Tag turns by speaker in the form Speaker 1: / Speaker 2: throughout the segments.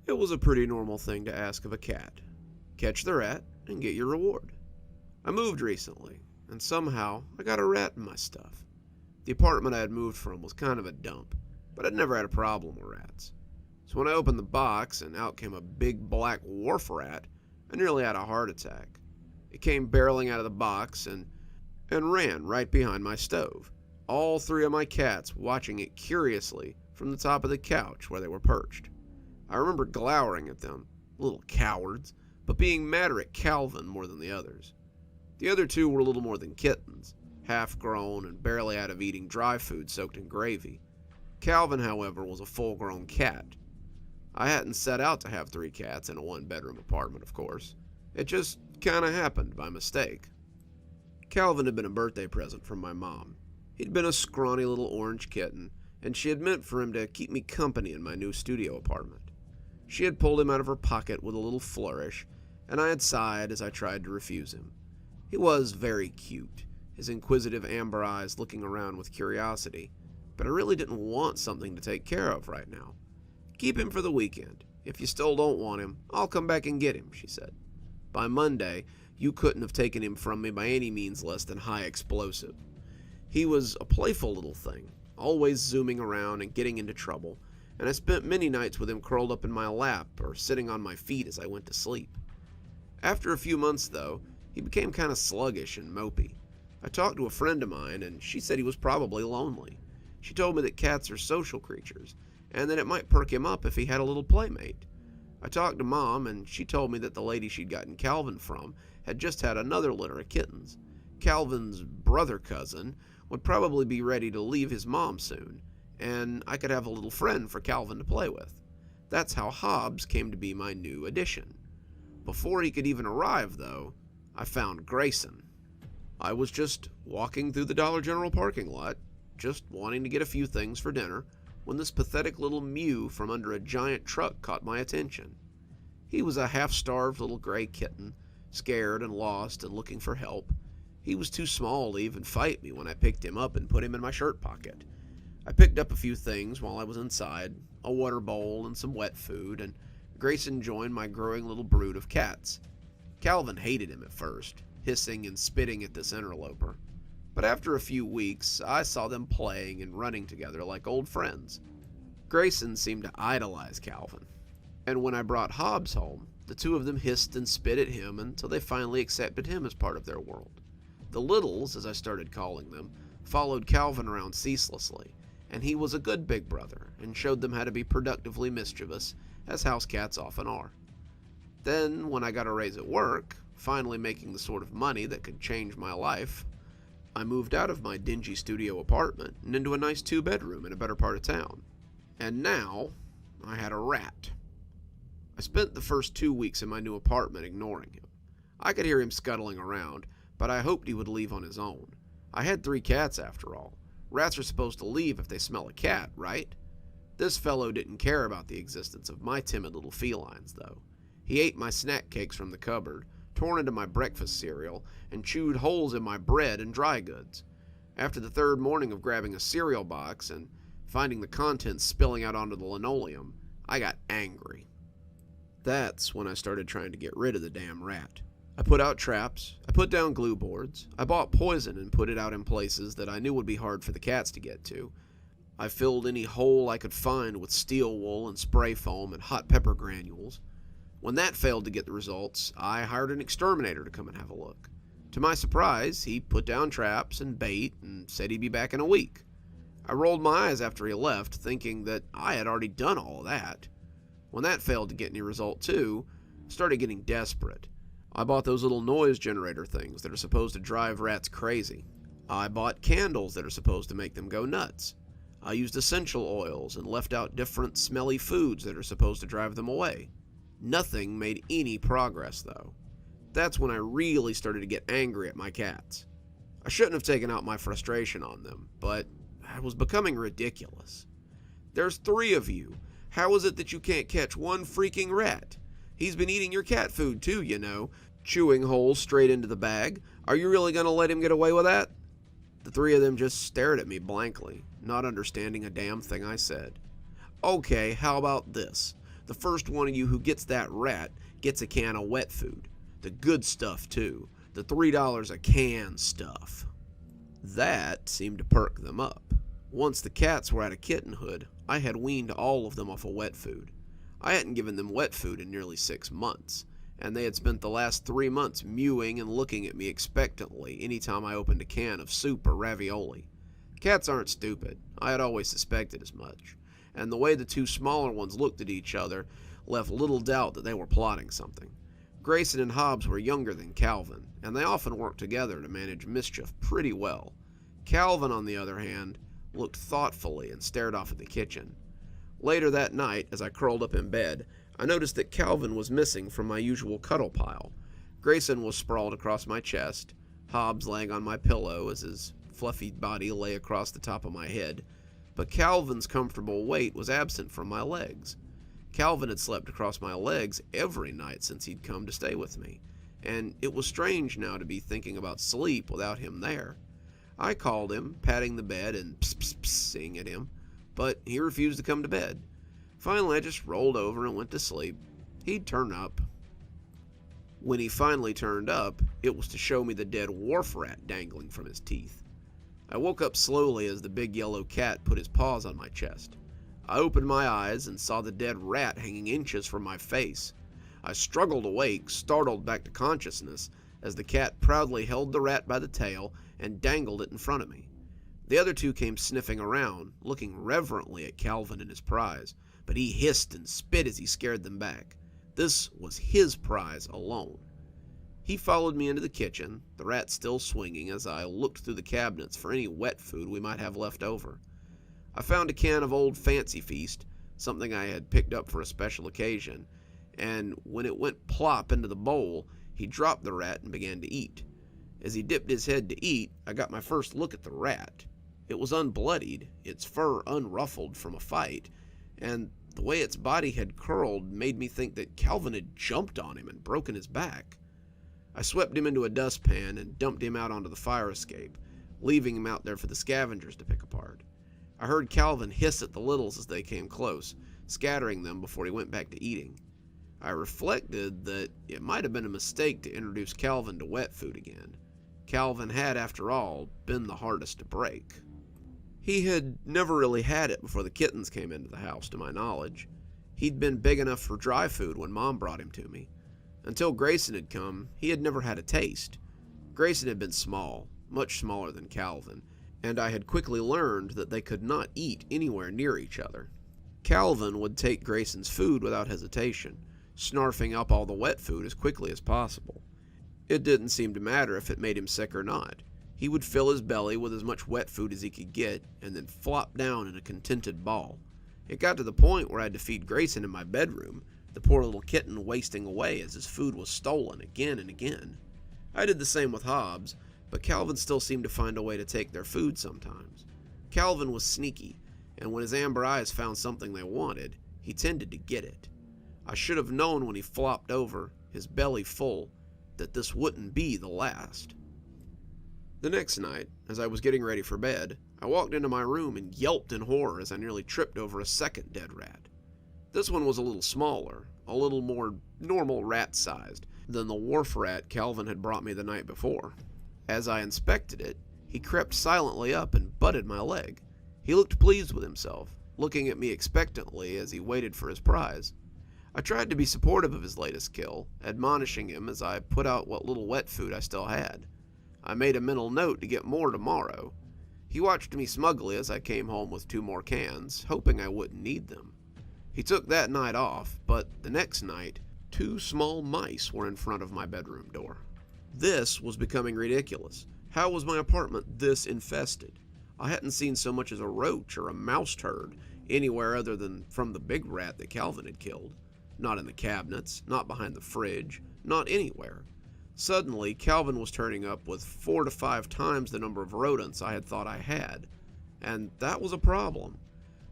Speaker 1: It was a pretty normal thing to ask of a cat. Catch the rat and get your reward. I moved recently, and somehow I got a rat in my stuff. The apartment I had moved from was kind of a dump, but I'd never had a problem with rats. So when I opened the box and out came a big black wharf rat, I nearly had a heart attack. It came barreling out of the box and ran right behind my stove, all three of my cats watching it curiously from the top of the couch where they were perched. I remember glowering at them, little cowards, but being madder at Calvin more than the others. The other two were little more than kittens, half-grown and barely out of eating dry food soaked in gravy. Calvin, however, was a full-grown cat. I hadn't set out to have 3 cats in a one-bedroom apartment, of course. It just kinda happened by mistake. Calvin had been a birthday present from my mom. He'd been a scrawny little orange kitten, and she had meant for him to keep me company in my new studio apartment. She had pulled him out of her pocket with a little flourish, and I had sighed as I tried to refuse him. He was very cute, his inquisitive amber eyes looking around with curiosity, but I really didn't want something to take care of right now. Keep him for the weekend. If you still don't want him, I'll come back and get him, she said. By Monday, you couldn't have taken him from me by any means less than high explosive. He was a playful little thing, always zooming around and getting into trouble, and I spent many nights with him curled up in my lap or sitting on my feet as I went to sleep. After a few months, though, he became kind of sluggish and mopey. I talked to a friend of mine, and she said he was probably lonely. She told me that cats are social creatures, and that it might perk him up if he had a little playmate. I talked to Mom, and she told me that the lady she'd gotten Calvin from had just had another litter of kittens. Calvin's brother cousin would probably be ready to leave his mom soon, and I could have a little friend for Calvin to play with. That's how Hobbes came to be my new addition. Before he could even arrive, though, I found Grayson. I was just walking through the Dollar General parking lot, just wanting to get a few things for dinner, when this pathetic little mew from under a giant truck caught my attention. He was a half-starved little gray kitten, scared and lost and looking for help. He was too small to even fight me when I picked him up and put him in my shirt pocket. I picked up a few things while I was inside, a water bowl and some wet food, and Grayson joined my growing little brood of cats. Calvin hated him at first, hissing and spitting at this interloper. But after a few weeks, I saw them playing and running together like old friends. Grayson seemed to idolize Calvin, and when I brought Hobbes home, the two of them hissed and spit at him until they finally accepted him as part of their world. The Littles, as I started calling them, followed Calvin around ceaselessly, and he was a good big brother and showed them how to be productively mischievous, as house cats often are. Then, when I got a raise at work, finally making the sort of money that could change my life, I moved out of my dingy studio apartment and into a nice 2-bedroom in a better part of town. And now, I had a rat. I spent the first 2 weeks in my new apartment ignoring him. I could hear him scuttling around, but I hoped he would leave on his own. I had 3 cats after all. Rats are supposed to leave if they smell a cat, right? This fellow didn't care about the existence of my timid little felines, though. He ate my snack cakes from the cupboard, tore into my breakfast cereal, and chewed holes in my bread and dry goods. After the 3rd morning of grabbing a cereal box and finding the contents spilling out onto the linoleum, I got angry. That's when I started trying to get rid of the damn rat. I put out traps, I put down glue boards, I bought poison and put it out in places that I knew would be hard for the cats to get to. I filled any hole I could find with steel wool and spray foam and hot pepper granules. When that failed to get the results, I hired an exterminator to come and have a look. To my surprise, he put down traps and bait and said he'd be back in a week. I rolled my eyes after he left, thinking that I had already done all of that. When that failed to get any result too, I started getting desperate. I bought those little noise generator things that are supposed to drive rats crazy. I bought candles that are supposed to make them go nuts. I used essential oils and left out different smelly foods that are supposed to drive them away. Nothing made any progress, though. That's when I really started to get angry at my cats. I shouldn't have taken out my frustration on them, but I was becoming ridiculous. There's 3 of you. How is it that you can't catch one freaking rat? He's been eating your cat food too, you know, chewing holes straight into the bag. Are you really going to let him get away with that? The 3 of them just stared at me blankly, not understanding a damn thing I said. Okay, how about this? The first one of you who gets that rat gets a can of wet food. The good stuff, too. The $3 a can stuff. That seemed to perk them up. Once the cats were out of kittenhood, I had weaned all of them off of wet food. I hadn't given them wet food in nearly 6 months, and they had spent the last 3 months mewing and looking at me expectantly anytime I opened a can of soup or ravioli. Cats aren't stupid. I had always suspected as much, and the way the two smaller ones looked at each other left little doubt that they were plotting something. Grayson and Hobbes were younger than Calvin, and they often worked together to manage mischief pretty well. Calvin, on the other hand, looked thoughtfully and stared off at the kitchen. Later that night, as I curled up in bed, I noticed that Calvin was missing from my usual cuddle pile. Grayson was sprawled across my chest, Hobbes laying on my pillow as his fluffy body lay across the top of my head, but Calvin's comfortable weight was absent from my legs. Calvin had slept across my legs every night since he'd come to stay with me, and it was strange now to be thinking about sleep without him there. I called him, patting the bed and pss-pss-pssing at him, but he refused to come to bed. Finally, I just rolled over and went to sleep. He'd turn up. When he finally turned up, it was to show me the dead wharf rat dangling from his teeth. I woke up slowly as the big yellow cat put his paws on my chest. I opened my eyes and saw the dead rat hanging inches from my face. I struggled awake, startled back to consciousness, as the cat proudly held the rat by the tail and dangled it in front of me. The other two came sniffing around, looking reverently at Calvin and his prize, but he hissed and spit as he scared them back. This was his prize alone. He followed me into the kitchen, the rat still swinging as I looked through the cabinets for any wet food we might have left over. I found a can of Old Fancy Feast, something I had picked up for a special occasion, and when it went plop into the bowl, he dropped the rat and began to eat. As he dipped his head to eat, I got my first look at the rat. It was unbloodied, its fur unruffled from a fight, and the way its body had curled made me think that Calvin had jumped on him and broken his back. I swept him into a dustpan and dumped him out onto the fire escape, leaving him out there for the scavengers to pick apart. I heard Calvin hiss at the littles as they came close, scattering them before he went back to eating. I reflected that it might have been a mistake to introduce Calvin to wet food again. Calvin had, after all, been the hardest to break. He had never really had it before the kittens came into the house, to my knowledge. He'd been big enough for dry food when Mom brought him to me. Until Grayson had come, he had never had a taste. Grayson had been small, much smaller than Calvin, and I had quickly learned that they could not eat anywhere near each other. Calvin would take Grayson's food without hesitation, snarfing up all the wet food as quickly as possible. It didn't seem to matter if it made him sick or not. He would fill his belly with as much wet food as he could get, and then flop down in a contented ball. It got to the point where I had to feed Grayson in my bedroom, the poor little kitten wasting away as his food was stolen again and again. I did the same with Hobbes, but Calvin still seemed to find a way to take their food sometimes. Calvin was sneaky, and when his amber eyes found something they wanted, he tended to get it. I should have known when he flopped over, his belly full, that this wouldn't be the last. The next night, as I was getting ready for bed, I walked into my room and yelped in horror as I nearly tripped over a second dead rat. This one was a little smaller, a little more normal rat-sized than the wharf rat Calvin had brought me the night before. As I inspected it, he crept silently up and butted my leg. He looked pleased with himself, looking at me expectantly as he waited for his prize. I tried to be supportive of his latest kill, admonishing him as I put out what little wet food I still had. I made a mental note to get more tomorrow. He watched me smugly as I came home with 2 more cans, hoping I wouldn't need them. He took that night off, but the next night, 2 small mice were in front of my bedroom door. This was becoming ridiculous. How was my apartment this infested? I hadn't seen so much as a roach or a mouse turd anywhere other than from the big rat that Calvin had killed. Not in the cabinets, not behind the fridge, not anywhere. Suddenly, Calvin was turning up with 4 to 5 times the number of rodents I had thought I had, and that was a problem.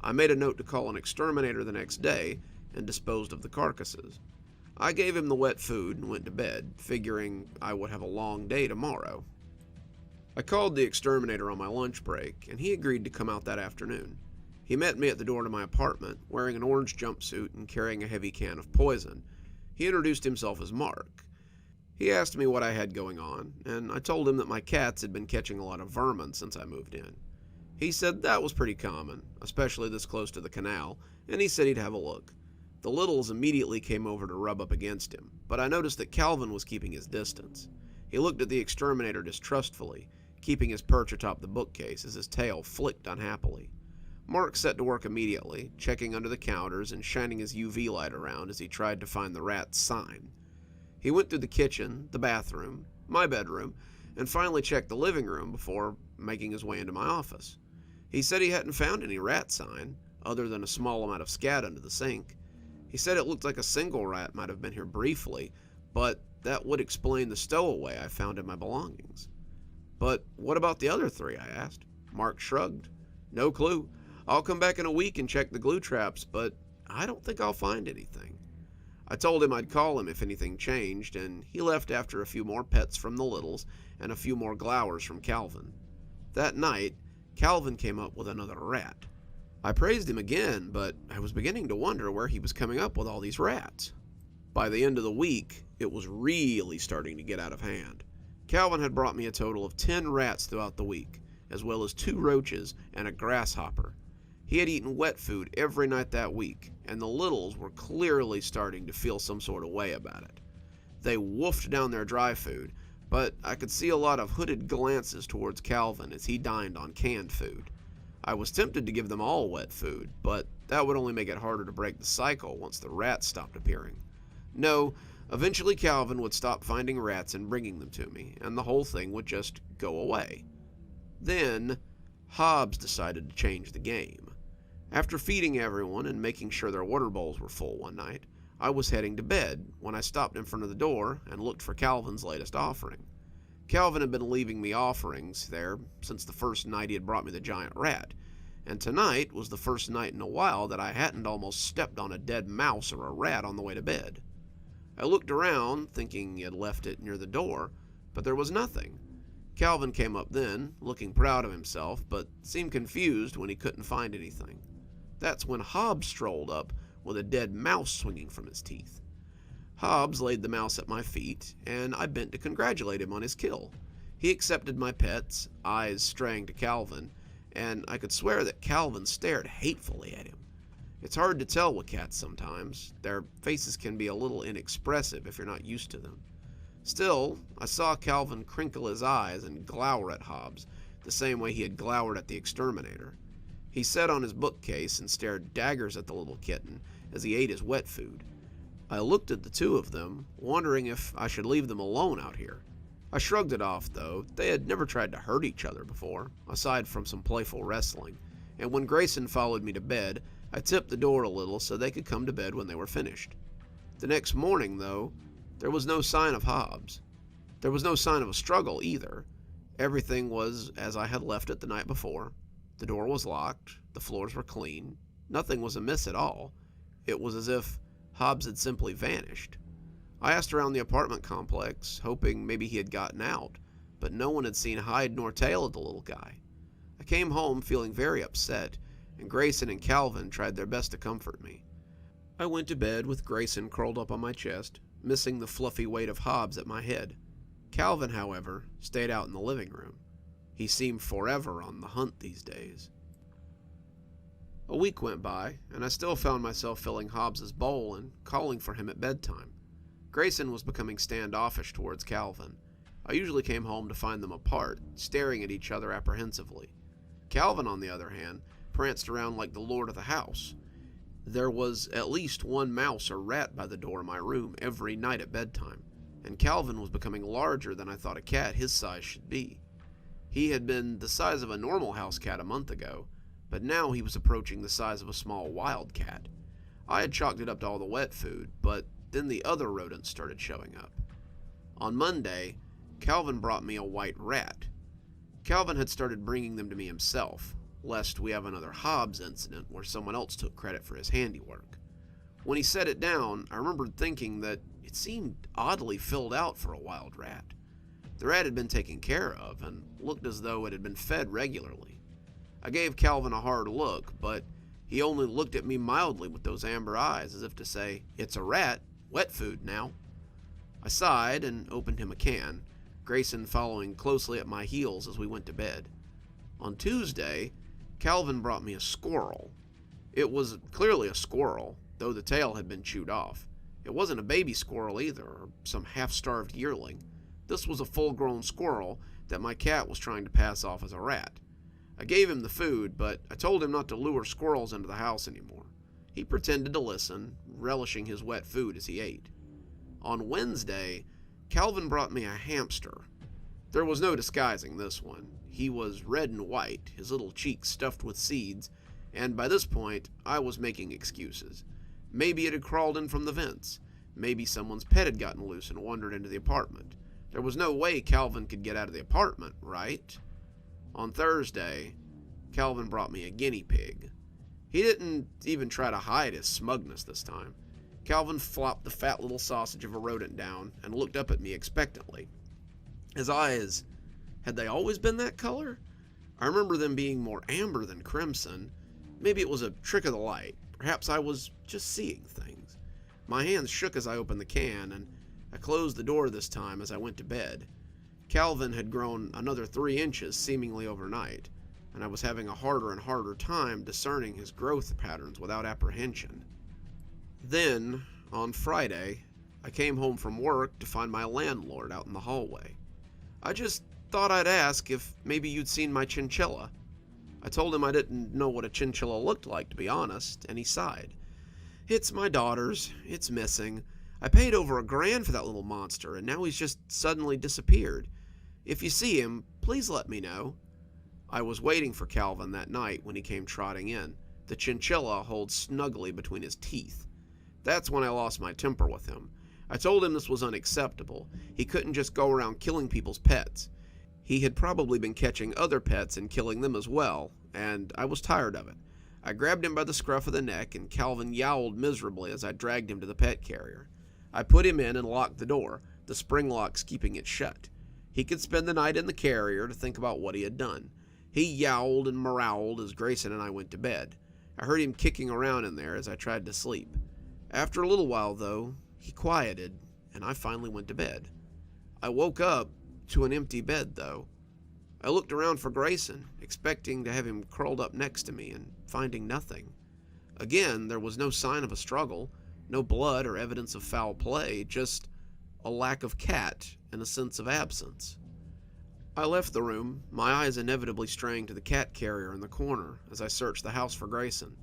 Speaker 1: I made a note to call an exterminator the next day and disposed of the carcasses. I gave him the wet food and went to bed, figuring I would have a long day tomorrow. I called the exterminator on my lunch break, and he agreed to come out that afternoon. He met me at the door to my apartment, wearing an orange jumpsuit and carrying a heavy can of poison. He introduced himself as Mark. He asked me what I had going on, and I told him that my cats had been catching a lot of vermin since I moved in. He said that was pretty common, especially this close to the canal, and he said he'd have a look. The littles immediately came over to rub up against him, but I noticed that Calvin was keeping his distance. He looked at the exterminator distrustfully, keeping his perch atop the bookcase as his tail flicked unhappily. Mark set to work immediately, checking under the counters and shining his UV light around as he tried to find the rat's sign. He went through the kitchen, the bathroom, my bedroom, and finally checked the living room before making his way into my office. He said he hadn't found any rat sign, other than a small amount of scat under the sink. He said it looked like a single rat might have been here briefly, but that would explain the stowaway I found in my belongings. But what about the other three? I asked. Mark shrugged. No clue. I'll come back in a week and check the glue traps, but I don't think I'll find anything. I told him I'd call him if anything changed, and he left after a few more pets from the littles and a few more glowers from Calvin. That night, Calvin came up with another rat. I praised him again, but I was beginning to wonder where he was coming up with all these rats. By the end of the week, it was really starting to get out of hand. Calvin had brought me a total of 10 rats throughout the week, as well as 2 roaches and a grasshopper. He had eaten wet food every night that week, and the littles were clearly starting to feel some sort of way about it. They woofed down their dry food, but I could see a lot of hooded glances towards Calvin as he dined on canned food. I was tempted to give them all wet food, but that would only make it harder to break the cycle once the rats stopped appearing. No, eventually Calvin would stop finding rats and bringing them to me, and the whole thing would just go away. Then, Hobbes decided to change the game. After feeding everyone and making sure their water bowls were full one night, I was heading to bed when I stopped in front of the door and looked for Calvin's latest offering. Calvin had been leaving me offerings there since the first night he had brought me the giant rat, and tonight was the first night in a while that I hadn't almost stepped on a dead mouse or a rat on the way to bed. I looked around, thinking he had left it near the door, but there was nothing. Calvin came up then, looking proud of himself, but seemed confused when he couldn't find anything. That's when Hobbes strolled up with a dead mouse swinging from his teeth. Hobbes laid the mouse at my feet, and I bent to congratulate him on his kill. He accepted my pets, eyes straying to Calvin, and I could swear that Calvin stared hatefully at him. It's hard to tell with cats sometimes. Their faces can be a little inexpressive if you're not used to them. Still, I saw Calvin crinkle his eyes and glower at Hobbes, the same way he had glowered at the exterminator. He sat on his bookcase and stared daggers at the little kitten as he ate his wet food. I looked at the two of them, wondering if I should leave them alone out here. I shrugged it off, though. They had never tried to hurt each other before, aside from some playful wrestling, and when Grayson followed me to bed, I tipped the door a little so they could come to bed when they were finished. The next morning, though, there was no sign of Hobbes. There was no sign of a struggle either. Everything was as I had left it the night before. The door was locked, the floors were clean, nothing was amiss at all. It was as if Hobbes had simply vanished. I asked around the apartment complex, hoping maybe he had gotten out, but no one had seen hide nor tail of the little guy. I came home feeling very upset, and Grayson and Calvin tried their best to comfort me. I went to bed with Grayson curled up on my chest, missing the fluffy weight of Hobbes at my head. Calvin, however, stayed out in the living room. He seemed forever on the hunt these days. A week went by, and I still found myself filling Hobbes's bowl and calling for him at bedtime. Grayson was becoming standoffish towards Calvin. I usually came home to find them apart, staring at each other apprehensively. Calvin, on the other hand, pranced around like the lord of the house. There was at least one mouse or rat by the door of my room every night at bedtime, and Calvin was becoming larger than I thought a cat his size should be. He had been the size of a normal house cat a month ago, but now he was approaching the size of a small wild cat. I had chalked it up to all the wet food, but then the other rodents started showing up. On Monday, Calvin brought me a white rat. Calvin had started bringing them to me himself, lest we have another Hobbes incident where someone else took credit for his handiwork. When he set it down, I remembered thinking that it seemed oddly filled out for a wild rat. The rat had been taken care of and looked as though it had been fed regularly. I gave Calvin a hard look, but He only looked at me mildly with those amber eyes as if to say, "It's a rat, wet food now." I sighed and opened him a can, Grayson following closely at my heels as we went to bed. On Tuesday, Calvin brought me a squirrel. It was clearly a squirrel, though the tail had been chewed off. It wasn't a baby squirrel either, or some half-starved yearling. This was a full-grown squirrel that my cat was trying to pass off as a rat. I gave him the food, but I told him not to lure squirrels into the house anymore. He pretended to listen, relishing his wet food as he ate. On Wednesday, Calvin brought me a hamster. There was no disguising this one. He was red and white, his little cheeks stuffed with seeds, and by this point, I was making excuses. Maybe it had crawled in from the vents. Maybe someone's pet had gotten loose and wandered into the apartment. There was no way Calvin could get out of the apartment, right? On Thursday, Calvin brought me a guinea pig. He didn't even try to hide his smugness this time. Calvin flopped the fat little sausage of a rodent down and looked up at me expectantly. His eyes, had they always been that color? I remember them being more amber than crimson. Maybe it was a trick of the light. Perhaps I was just seeing things. My hands shook as I opened the can, and I closed the door this time as I went to bed. Calvin had grown another 3 inches seemingly overnight, and I was having a harder and harder time discerning his growth patterns without apprehension. Then, on Friday, I came home from work to find my landlord out in the hallway. I just thought I'd ask if maybe you'd seen my chinchilla. I told him I didn't know what a chinchilla looked like, to be honest, and he sighed. "It's my daughter's. It's missing. I paid over $1,000 for that little monster, and now he's just suddenly disappeared. If you see him, please let me know." I was waiting for Calvin that night when he came trotting in, the chinchilla holed snugly between his teeth. That's when I lost my temper with him. I told him this was unacceptable. He couldn't just go around killing people's pets. He had probably been catching other pets and killing them as well, and I was tired of it. I grabbed him by the scruff of the neck, and Calvin yowled miserably as I dragged him to the pet carrier. I put him in and locked the door, the spring locks keeping it shut. He could spend the night in the carrier to think about what he had done. He yowled and morowled as Grayson and I went to bed. I heard him kicking around in there as I tried to sleep. After a little while, though, he quieted, and I finally went to bed. I woke up to an empty bed, though. I looked around for Grayson, expecting to have him curled up next to me, and finding nothing. Again, there was no sign of a struggle, no blood or evidence of foul play, just a lack of cat and a sense of absence. I left the room, my eyes inevitably straying to the cat carrier in the corner as I searched the house for Grayson.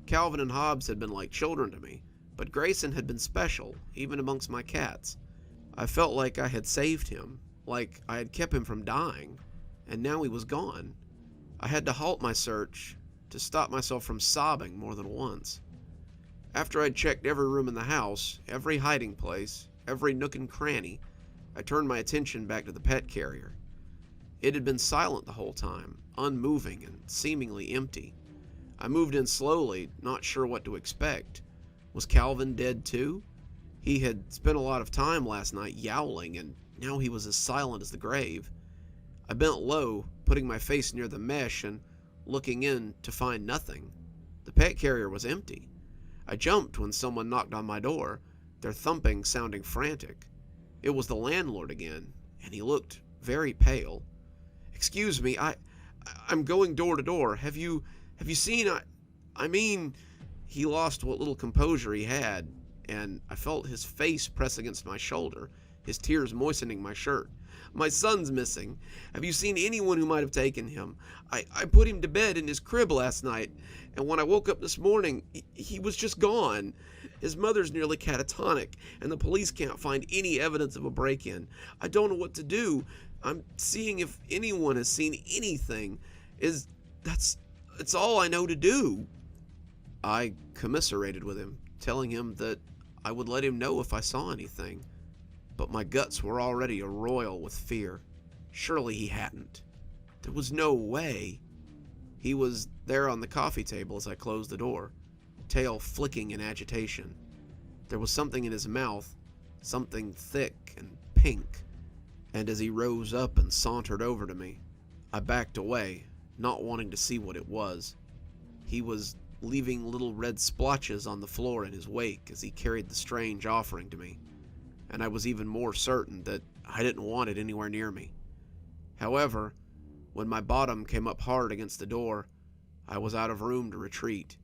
Speaker 1: Calvin and Hobbes had been like children to me, but Grayson had been special, even amongst my cats. I felt like I had saved him, like I had kept him from dying, and now he was gone. I had to halt my search to stop myself from sobbing more than once. After I'd checked every room in the house, every hiding place, every nook and cranny, I turned my attention back to the pet carrier. It had been silent the whole time, unmoving and seemingly empty. I moved in slowly, not sure what to expect. Was Calvin dead too? He had spent a lot of time last night yowling, and now he was as silent as the grave. I bent low, putting my face near the mesh and looking in to find nothing. The pet carrier was empty. I jumped when someone knocked on my door, their thumping sounding frantic. It was the landlord again, and he looked very pale. "Excuse me, I'm going door to door. Have you seen, I mean," he lost what little composure he had, and I felt his face press against my shoulder, his tears moistening my shirt. "My son's missing. Have you seen anyone who might have taken him? I put him to bed in his crib last night, and when I woke up this morning, he was just gone. His mother's nearly catatonic, and the police can't find any evidence of a break-in. I don't know what to do. I'm seeing if anyone has seen anything. It's all I know to do." I commiserated with him, telling him that I would let him know if I saw anything. But my guts were already a-roil with fear. Surely he hadn't. There was no way. He was there on the coffee table as I closed the door, tail flicking in agitation. There was something in his mouth, something thick and pink, and as he rose up and sauntered over to me, I backed away, not wanting to see what it was. He was leaving little red splotches on the floor in his wake as he carried the strange offering to me, and I was even more certain that I didn't want it anywhere near me. However, when my bottom came up hard against the door, I was out of room to retreat.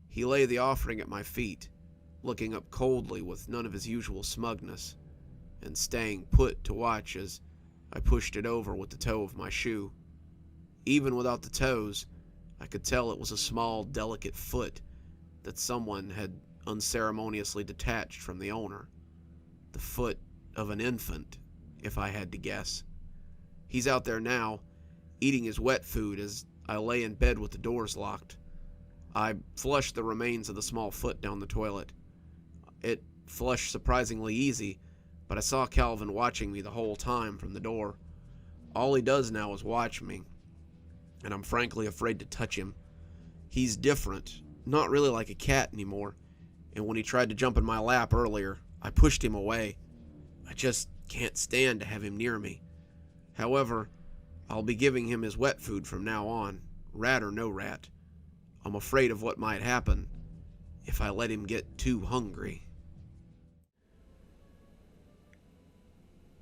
Speaker 1: He lay the offering at my feet, looking up coldly with none of his usual smugness, and staying put to watch as I pushed it over with the toe of my shoe. Even without the toes, I could tell it was a small, delicate foot that someone had unceremoniously detached from the owner. The foot of an infant, if I had to guess. He's out there now, eating his wet food as I lay in bed with the doors locked. I flushed the remains of the small foot down the toilet. It flushed surprisingly easy, but I saw Calvin watching me the whole time from the door. All he does now is watch me, and I'm frankly afraid to touch him. He's different, not really like a cat anymore, and when he tried to jump in my lap earlier, I pushed him away. I just can't stand to have him near me. However, I'll be giving him his wet food from now on, rat or no rat. I'm afraid of what might happen if I let him get too hungry.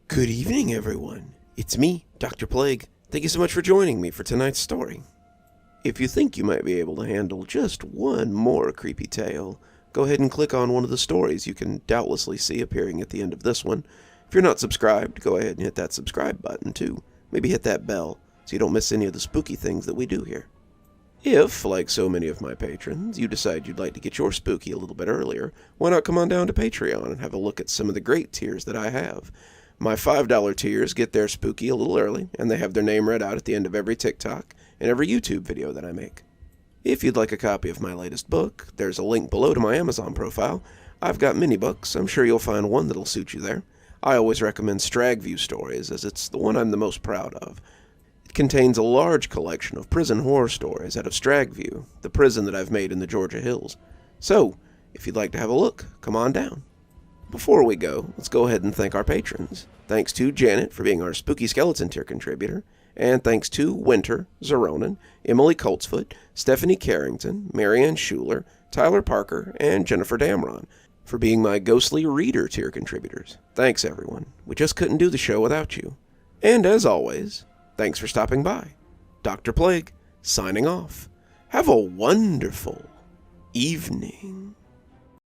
Speaker 2: Good evening, everyone. It's me, Dr. Plague. Thank you so much for joining me for tonight's story. If you think you might be able to handle just one more creepy tale, go ahead and click on one of the stories you can doubtlessly see appearing at the end of this one. If you're not subscribed, go ahead and hit that subscribe button too. Maybe hit that bell so you don't miss any of the spooky things that we do here. If, like so many of my patrons, you decide you'd like to get your spooky a little bit earlier, why not come on down to Patreon and have a look at some of the great tiers that I have. My $5 tiers get their spooky a little early, and they have their name read out at the end of every TikTok and every YouTube video that I make. If you'd like a copy of my latest book, there's a link below to my Amazon profile. I've got mini books. I'm sure you'll find one that'll suit you there. I always recommend Stragview Stories, as it's the one I'm the most proud of. It contains a large collection of prison horror stories out of Stragview, the prison that I've made in the Georgia hills. So, if you'd like to have a look, come on down. Before we go, let's go ahead and thank our patrons. Thanks to Janet for being our Spooky Skeleton tier contributor, and thanks to Winter, Xaronan, Emily Coltsfoot, Stephanie Carrington, Marianne Schuler, Tyler Parker, and Jennifer Damron for being my Ghostly Reader tier contributors. Thanks, everyone. We just couldn't do the show without you. And as always, thanks for stopping by. Dr. Plague, signing off. Have a wonderful evening.